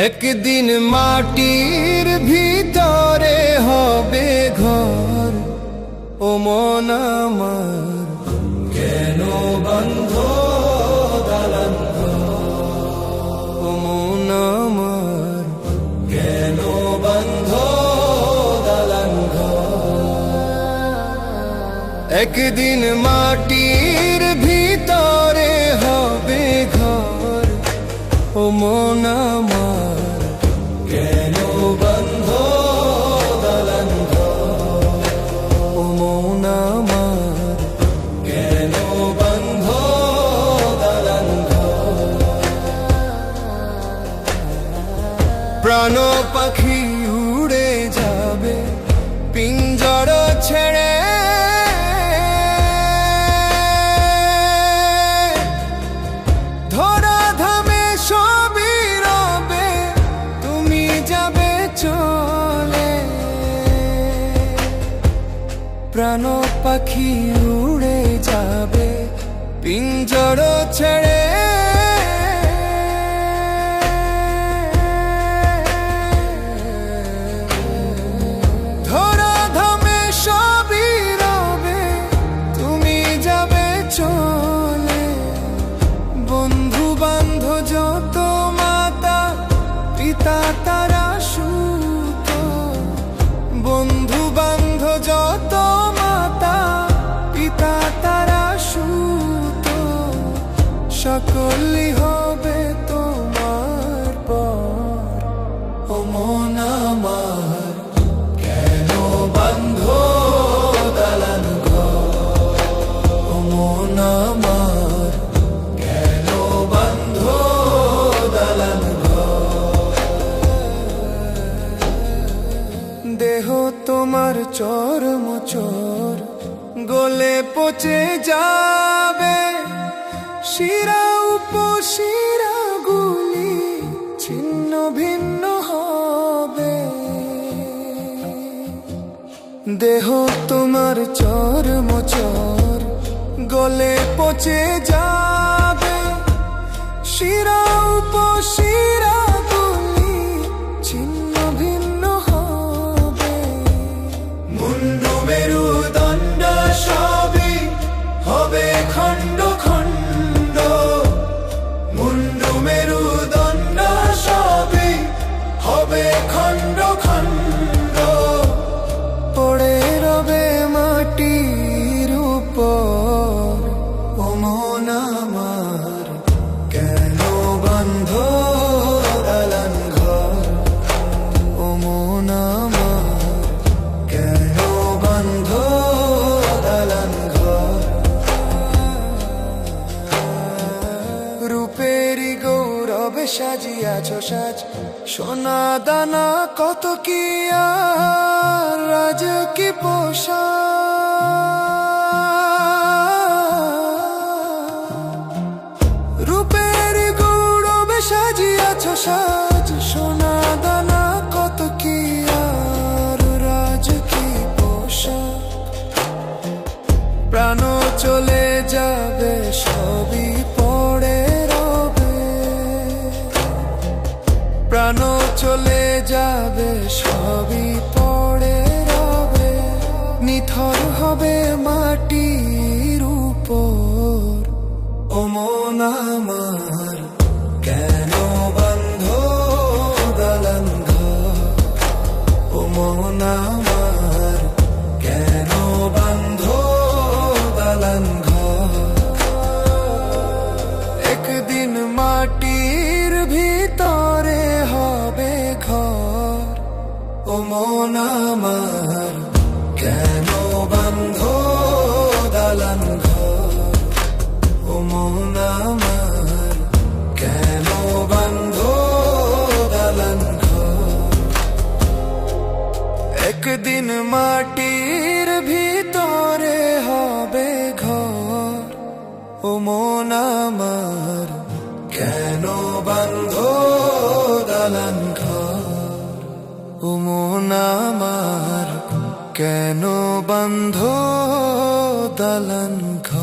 একদিন মাটির ভিতরে হবে ঘর, ও মন আমার কেন বন্ধ দালান ঘর, ও মন আমার কেন বন্ধ দালান ঘর। একদিন মাটির ভিতরে হবে ঘর, ও মন আমার কেন বন্ধ দালান ঘর, ও মন আমার কেন বন্ধ দালান ঘর। প্রাণ পাখি উড়ে যাবে পিঞ্জর ছেড়ে, প্রাণ পাখি উড়ে যাবে পিঞ্জর ছেড়ে। ধরা ধামে সবই রবে, তুমি যাবে চলে। বন্ধু বান্ধব যত মাতা পিতা তারা সুত, বন্ধু বান্ধব যত তারা সুত, সকলই হবে তোমার পর, ও মন আমার কেন বন্ধ দালান ঘর, ও মন আমার কেন বন্ধ দালান ঘর। দেহ তোমার চর্মচর গলে পচে যাবে, শিরা উপশিরা গুলি ছিন্ন ভিন্ন হবে। দেহ তোমার চর্মচর গলে পচে যাবে, শিরা উপশিরা গুলি ছিন্ন ভিন্ন হবে। মুন্ডু মেরুদণ্ড সবই হবে খণ্ড খণ্ড, মুন্ডু মেরুদণ্ড সবই হবে খণ্ড খণ্ড। পড়ে রবে মাটির উপর, ও মন আমার কেন বন্ধ দালান ঘর, ও মন আমার কেন বন্ধ দালান ঘর। রূপেরই গৌরবে সাজিয়াছ সাজ, সোনা দানা কত কি আর রাজ কি পোষা। রূপেরই গৌরবে সাজিয়াছ সাজ, সোনা দানা কত কি আর রাজ কি পোষা। প্রাণ চলে যাবে সবই পড়ে রবে, প্রাণ চলে যাবে সবই পড়ে রবে। নিথর হবে মাটির উপর, ও মন আমার কেন বন্ধ দালান ঘর, ও মন আমার কেন বন্ধ দালান ঘর। একদিন মাটির ভিতরে হবে ঘর, ও মন আমার কেন বন্ধ দালান ঘর, ও মন আমার কেন বন্ধ দালান ঘর। একদিন মাটির ভিতরে হবে ঘর, ও মন আমার কেন বন্ধ দালান ঘর, ও মন আমার কেন বন্ধ দালান ঘর।